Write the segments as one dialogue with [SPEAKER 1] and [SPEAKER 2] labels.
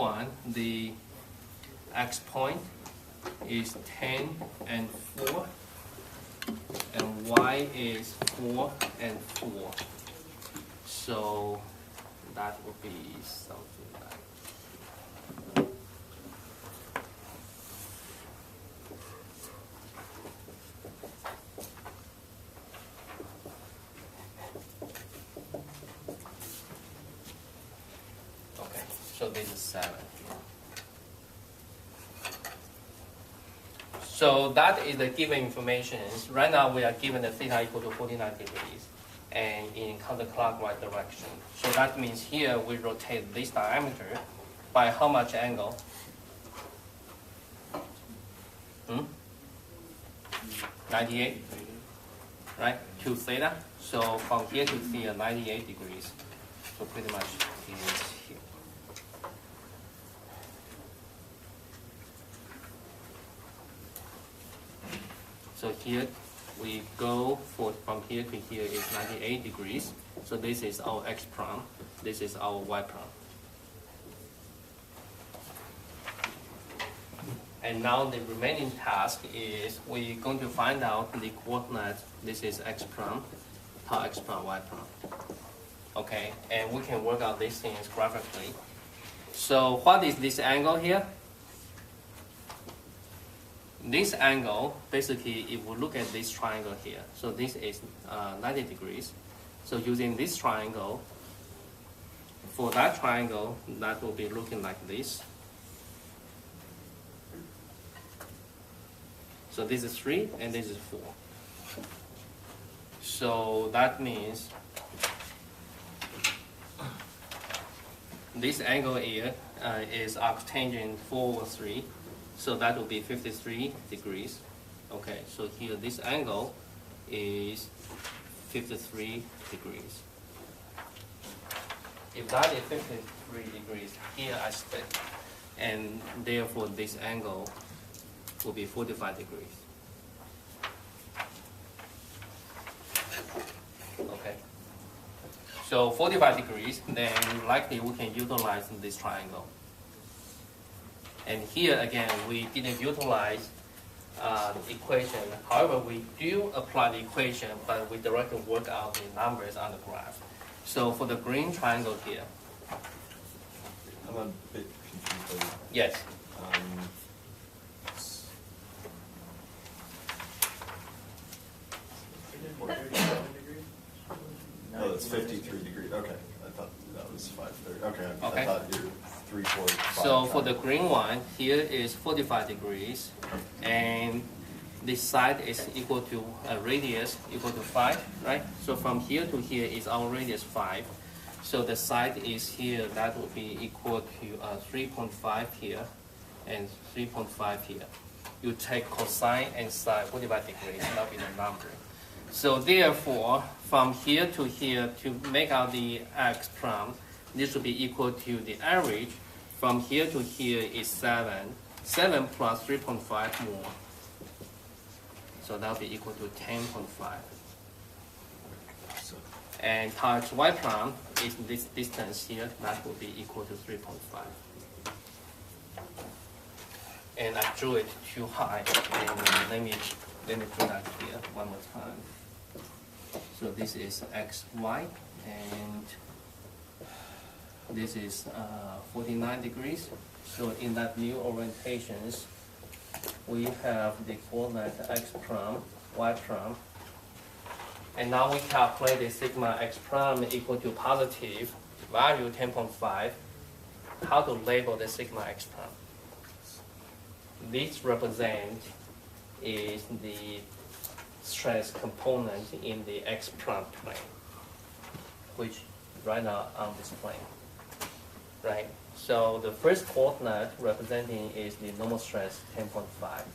[SPEAKER 1] one, the x point is 10 and 4, and y is 4 and 4. So that would be something like. Okay, so this is 7 here. So that is the given information. Right now we are given the theta equal to 49 degrees and in counterclockwise direction. So that means here we rotate this diameter by how much angle? 98, right? To theta. So from here to here, 98 degrees. So pretty much is here. So here we go from here to here is 98 degrees. So this is our x prime. This is our y prime. And now the remaining task is we're going to find out the coordinate. This is x prime, tau x prime, y prime. Okay, and we can work out these things graphically. So what is this angle here? This angle, basically, if we look at this triangle here, so this is 90 degrees. So using this triangle, for that triangle, that will be looking like this. So this is 3 and this is 4. So that means this angle here is arctangent 4 over 3. So that will be 53 degrees. Okay, so here this angle is 53 degrees. If that is 53 degrees, here I split, and therefore this angle will be 45 degrees. Okay. So 45 degrees, then likely we can utilize this triangle. And here again, we didn't utilize the equation. However, we do apply the equation, but we directly work out the numbers on the graph. So for the green triangle here.
[SPEAKER 2] I'm a bit confused.
[SPEAKER 1] Yes.
[SPEAKER 2] Oh, it's 53 degrees. Okay, I thought that was 530. Okay,
[SPEAKER 1] Okay.
[SPEAKER 2] I thought you were 3, 4, 5.
[SPEAKER 1] So for the green one, here is 45 degrees, and this side is equal to a radius equal to 5, right? So from here to here is our radius 5. So the side is here, that would be equal to 3.5 here and 3.5 here. You take cosine and sine 45 degrees, that will be the number. So therefore, from here to here, to make out the x prime, this will be equal to the average. From here to here is 7. 7 plus 3.5 more. So that will be equal to 10.5. And tau x y prime is this distance here, that will be equal to 3.5. And I drew it too high, and let me draw that here one more time. So this is x, y, and this is 49 degrees. So in that new orientations, we have the coordinate x prime, y prime. And now we calculate the sigma x prime equal to positive value 10.5. How to label the sigma x prime? This represent is the stress component in the x prime plane, which right now on this plane, right? So the first coordinate representing is the normal stress 10.5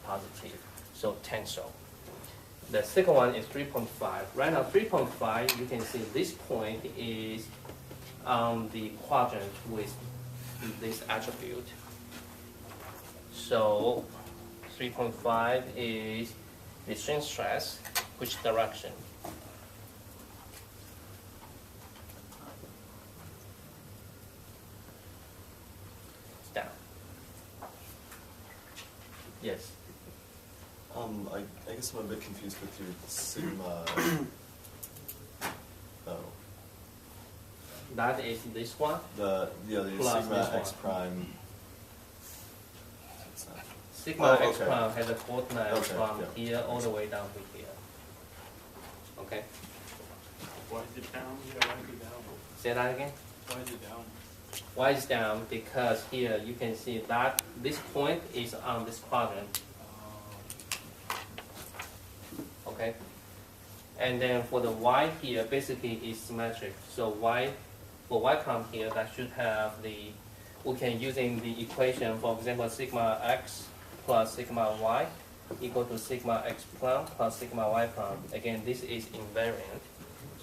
[SPEAKER 1] positive, so tensile. The second one is 3.5. Right now 3.5, you can see this point is on the quadrant with this attribute. So 3.5 is the strain stress, which direction? It's down. Yes.
[SPEAKER 2] I guess I'm a bit confused with your sigma. Oh.
[SPEAKER 1] That is this one.
[SPEAKER 2] The
[SPEAKER 1] Plus
[SPEAKER 2] sigma
[SPEAKER 1] this
[SPEAKER 2] x
[SPEAKER 1] one.
[SPEAKER 2] prime. What's that?
[SPEAKER 1] Sigma
[SPEAKER 2] Oh,
[SPEAKER 1] x
[SPEAKER 2] okay.
[SPEAKER 1] prime has a coordinate
[SPEAKER 2] Okay,
[SPEAKER 1] from
[SPEAKER 2] yeah.
[SPEAKER 1] here all the way down to here. Okay.
[SPEAKER 3] Why is it down? Yeah, why is it down?
[SPEAKER 1] Say that again.
[SPEAKER 3] Why is it down?
[SPEAKER 1] Why is down? Because here you can see that this point is on this quadrant. Okay. And then for the y here, basically is symmetric. So y, for y prime here, that should have the, we can using the equation, for example, sigma x plus sigma y equal to sigma x prime plus sigma y prime. Again, this is invariant.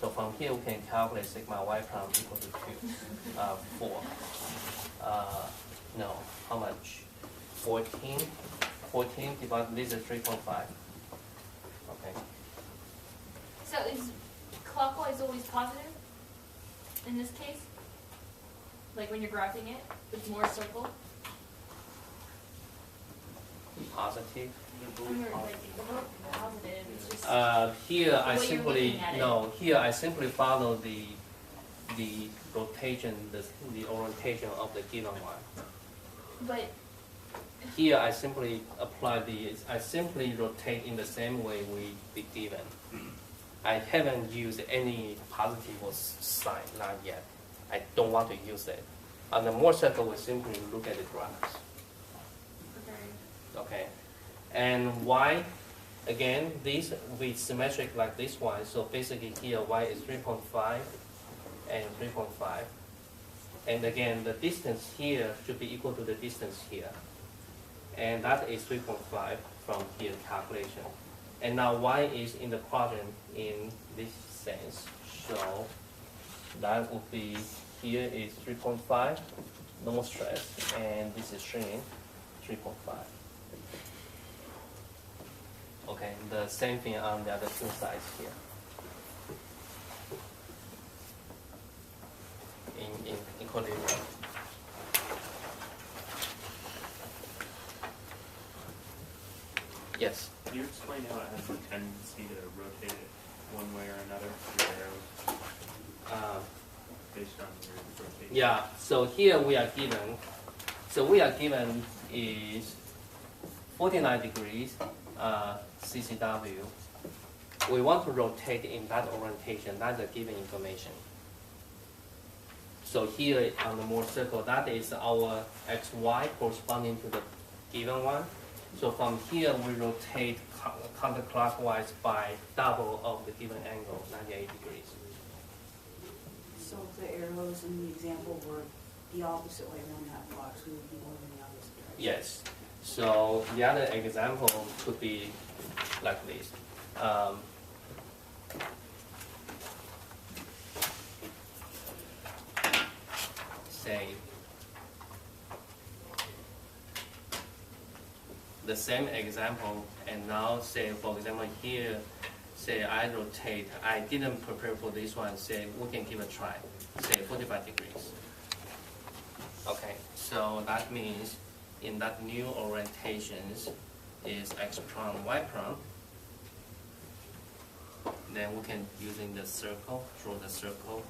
[SPEAKER 1] So from here, we can calculate sigma y prime equal to 4. No, how much? 14. 14 divided, this is 3.5. Okay.
[SPEAKER 4] So is clockwise always positive in this case? Like when you're graphing it with more circle?
[SPEAKER 1] Positive.
[SPEAKER 4] When you're like positive, it's just
[SPEAKER 1] Here I
[SPEAKER 4] The way you're
[SPEAKER 1] simply
[SPEAKER 4] looking at it.
[SPEAKER 1] no. Here I simply follow the rotation, the orientation of the given one.
[SPEAKER 4] but
[SPEAKER 1] Here I simply apply the. I simply rotate in the same way we be given. I haven't used any positive or sign, not yet. I don't want to use it. On the Mohr circle, we simply look at the graphs.
[SPEAKER 4] okay.
[SPEAKER 1] Okay, and y, again, this will be symmetric like this one. So basically here y is 3.5 and 3.5. And again, the distance here should be equal to the distance here. And that is 3.5 from here calculation. And now y is in the quadrant in this sense. So that would be, here is 3.5, no stress, and this is shrinking, 3.5. Okay, the same thing on the other two sides here. In equilibrium. Yes.
[SPEAKER 3] Can you explain how it has a tendency to rotate it one way or another, your arrows, based on your rotation?
[SPEAKER 1] Yeah, so here we are given is 49 degrees CCW. We want to rotate in that orientation, that's the given information. So here on the Mohr circle, that is our XY corresponding to the given one. So from here, we rotate counterclockwise by double of the given angle, 98 degrees.
[SPEAKER 5] So if the arrows in the example were the opposite way around that box, we would be going in the opposite direction.
[SPEAKER 1] Yes. So the other example could be like this. Say the same example, and now say, for example, here, say I rotate, I didn't prepare for this one, say we can give a try, say 45 degrees. Okay, so that means in that new orientations is x prime, y prime. Then we can, using the circle, draw the circle.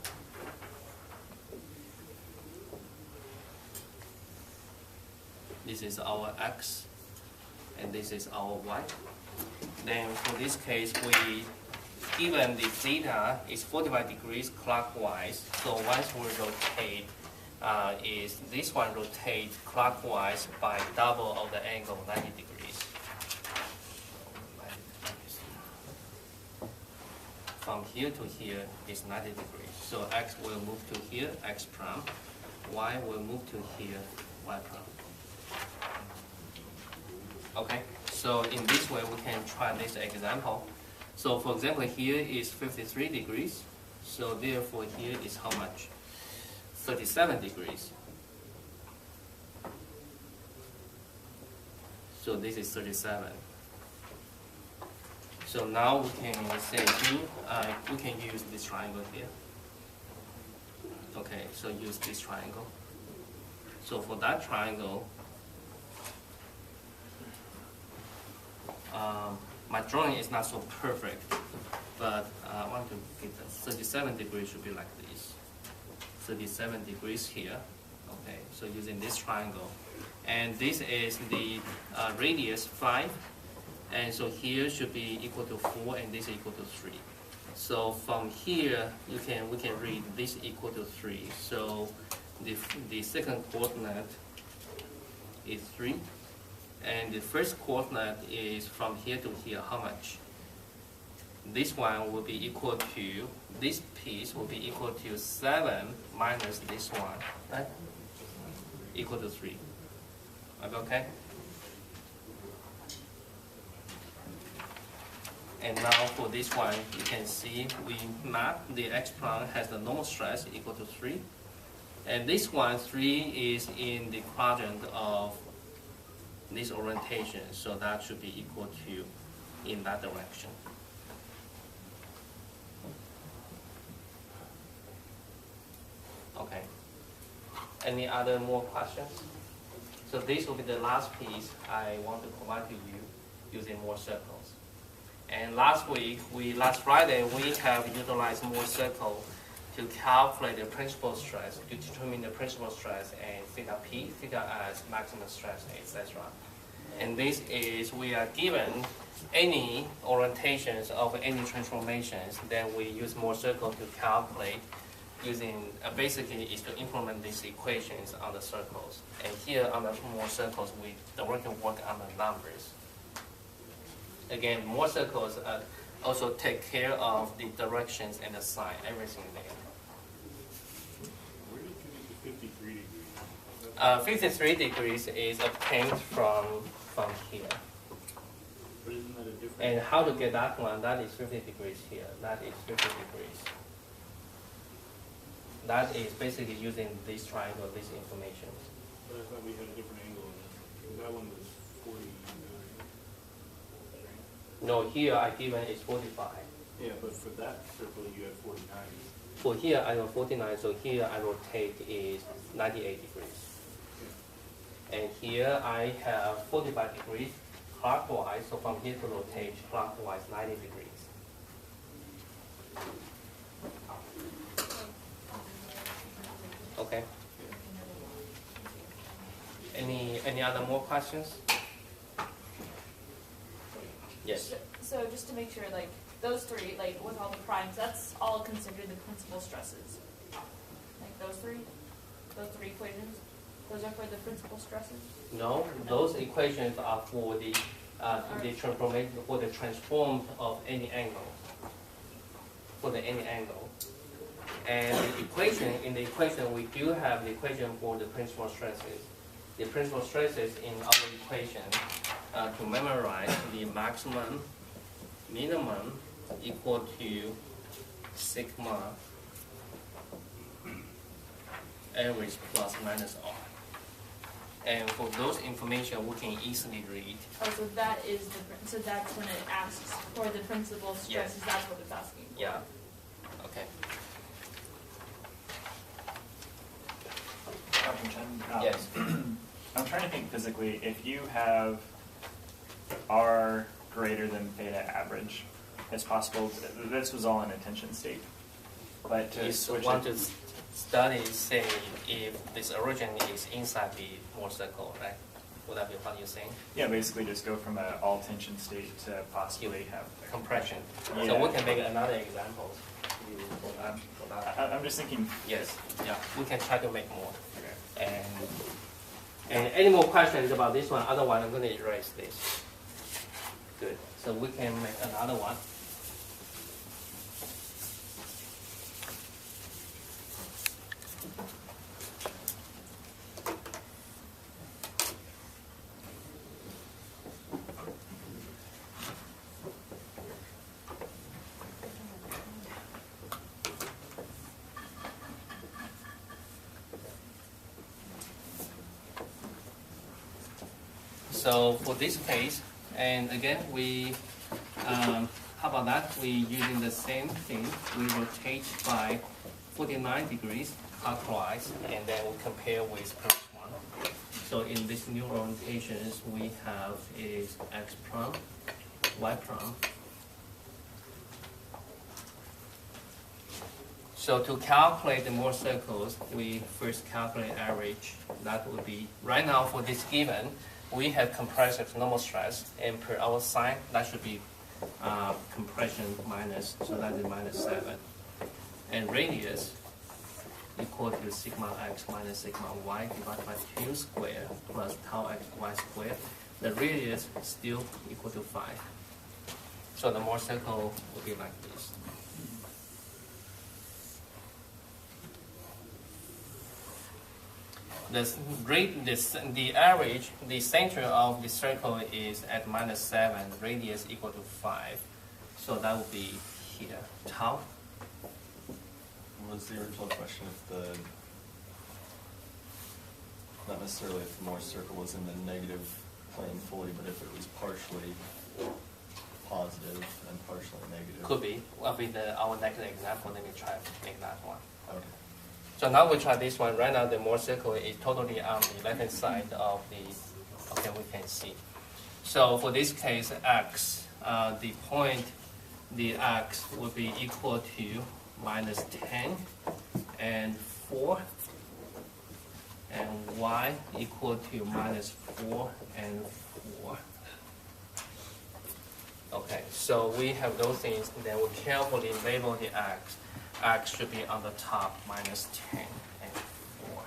[SPEAKER 1] This is our x, and this is our y. Then for this case, we given the theta is 45 degrees clockwise. So once we rotate, is this one rotate clockwise by double of the angle, 90 degrees. From here to here is 90 degrees. So x will move to here, x prime. Y will move to here, y prime. Okay, so in this way we can try this example. So for example, here is 53 degrees. So therefore here is how much? 37 degrees. So this is 37. So now we can say we can use this triangle here. Okay, so use this triangle. So for that triangle, my drawing is not so perfect, but I want to get the 37 degrees should be like this. 37 degrees here. Okay, so using this triangle. And this is the radius 5. And so here should be equal to 4, and this equal to 3. So from here, we can read this equal to 3. So the second coordinate is 3. And the first coordinate is from here to here, how much? This one will be equal to, this piece will be equal to 7 minus this one, right? Equal to 3. Okay? And now for this one, you can see we map the x-plane has the normal stress equal to 3. And this one, 3 is in the quadrant of this orientation, so that should be equal to in that direction. Okay. Any other more questions? So this will be the last piece I want to provide to you using Mohr circles. And last Friday, we have utilized Mohr circle to calculate the principal stress, to determine the principal stress and theta P, theta S, maximum stress, etc. And this is, we are given any orientations of any transformations, then we use Mohr circle to calculate using, basically is to implement these equations on the circles. And here on the Mohr circles, we directly work on the numbers. Again, Mohr circles also take care of the directions and the sign, everything there.
[SPEAKER 3] Where did you get the 53 degrees?
[SPEAKER 1] 53 degrees is obtained from here.
[SPEAKER 3] But isn't that a different?
[SPEAKER 1] And how to get that one? That is 50 degrees here. That is 50 degrees. That is basically using this triangle, this information.
[SPEAKER 3] But I thought we had a different angle in it. That one was 49.
[SPEAKER 1] No, here I given is 45.
[SPEAKER 3] Yeah, but for that circle you have 49.
[SPEAKER 1] For here I have 49, so here I rotate is 98 degrees. And here I have 45 degrees clockwise, so from here to rotate clockwise 90 degrees. Okay. Any other more questions? Yes.
[SPEAKER 4] So just to make sure, like, those three, like, with all the primes, that's all considered the principal stresses? Like, those three equations, those are for the principal stresses?
[SPEAKER 1] No, those equations are for the transformation, for the transformed of any angle. For the any angle. And in the equation, we do have the equation for the principal stresses. The principal stresses in our equation to memorize the maximum, minimum equal to sigma average plus minus R. And for those information, we can easily read.
[SPEAKER 4] Oh, so that is so that's when it asks for the principal stresses,
[SPEAKER 1] Yes.
[SPEAKER 4] that's what it's asking for.
[SPEAKER 1] Yeah. Okay.
[SPEAKER 6] Dr. Chen,
[SPEAKER 1] Yes.
[SPEAKER 6] I'm trying to think physically. If you have R greater than theta average, it's possible. This was all in a tension state, but to
[SPEAKER 1] You
[SPEAKER 6] switch
[SPEAKER 1] want
[SPEAKER 6] it,
[SPEAKER 1] to study, say, if this origin is inside the Mohr circle, right? Would that be what you're saying?
[SPEAKER 6] yeah, basically just go from an all tension state to possibly have
[SPEAKER 1] Compression.
[SPEAKER 6] Yeah.
[SPEAKER 1] So we can make another example for that.
[SPEAKER 6] I'm just thinking.
[SPEAKER 1] Yes. Yeah. We can try to make more.
[SPEAKER 6] Okay.
[SPEAKER 1] And any more questions about this one? Otherwise, I'm going to erase this. Good. So we can make another one. So for this case, and again, how about that? We using the same thing. We rotate by 49 degrees clockwise, and then we compare with previous one. So in this new orientations, we have is x prime y prime. So to calculate the Mohr circles, we first calculate average. That would be, right now for this given, we have compression normal stress, and per our sign, that should be compression minus, so that is -7. And radius equal to sigma x minus sigma y divided by 2 squared plus tau x y squared. The radius is still equal to 5. So the Mohr circle will be like this. The average, the center of the circle is at -7, radius equal to 5. So that would be here. Tau.
[SPEAKER 2] What was the original question? If the, not necessarily if the Mohr circle was in the negative plane fully, but if it was partially positive and partially negative.
[SPEAKER 1] Could be. Well, with our next example, let me try to make that one.
[SPEAKER 2] Okay.
[SPEAKER 1] So now we try this one. Right now, the Mohr circle is totally on the left-hand side of the, okay, we can see. So for this case, x, the point, the x would be equal to -10 and 4, and y equal to -4 and 4. Okay, so we have those things, then we carefully label the x. X should be on the top, -10 and 4.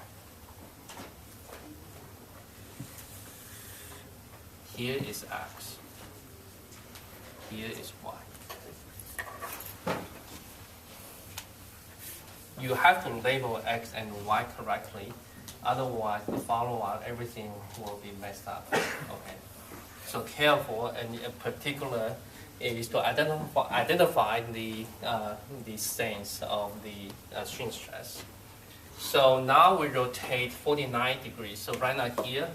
[SPEAKER 1] Here is x. Here is y. You have to label x and y correctly, otherwise the follow-up, everything will be messed up. Okay. So careful, and in particular, is to identify the sense of the strain stress. So now we rotate 49 degrees. So right now here,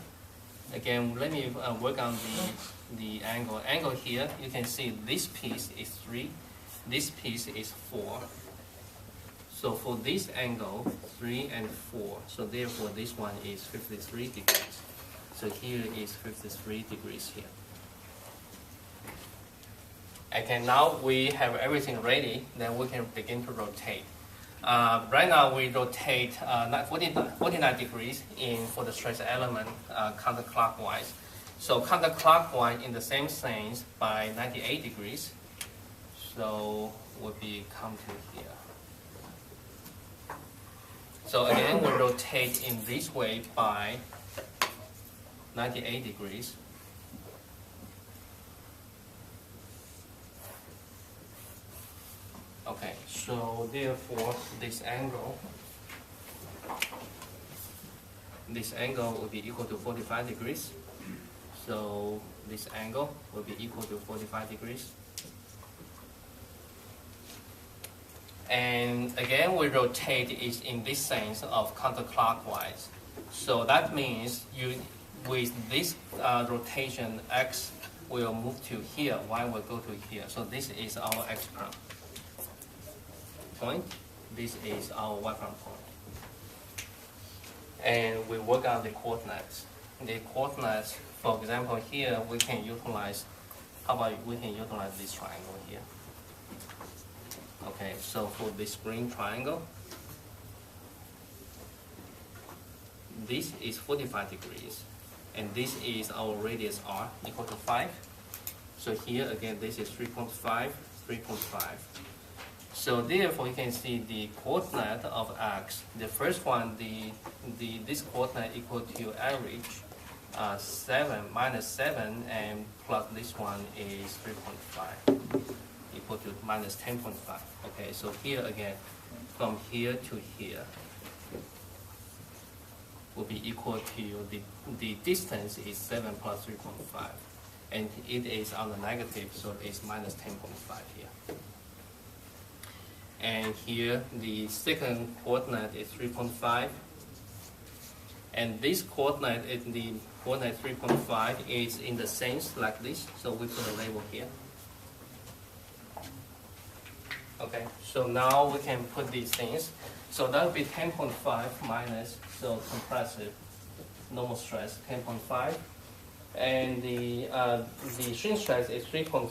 [SPEAKER 1] again, let me work on the angle. Angle here, you can see this piece is 3, this piece is 4. So for this angle, 3 and 4. So therefore, this one is 53 degrees. So here is 53 degrees here. Okay, now we have everything ready, then we can begin to rotate. Right now we rotate 49 degrees for the stress element counterclockwise. So counterclockwise in the same sense by 98 degrees. So we'll be come to here. So again, we rotate in this way by 98 degrees. Okay, so therefore this angle will be equal to 45 degrees. So this angle will be equal to 45 degrees. And again, we rotate it in this sense of counterclockwise. So that means with this rotation, x will move to here, y will go to here. So this is our x prime point. This is our y prime point. And we work on the coordinates. The coordinates, for example, here we can utilize, how about we can utilize this triangle here. Okay, so for this green triangle, this is 45 degrees, and this is our radius r equal to 5. So here again, this is 3.5, 3.5. So therefore, you can see the coordinate of x. The first one, this coordinate equal to average 7 minus 7, and plus this one is 3.5. Equal to minus 10.5. Okay, so here again, from here to here will be equal to the distance is 7 plus 3.5, and it is on the negative, so it's minus 10.5 here. And here the second coordinate is 3.5, and this coordinate is the coordinate 3.5 is in the sense like this, so we put a label here. Okay, so now we can put these things. So that would be 10.5 minus, so compressive normal stress 10.5, and the strain stress is 3.5.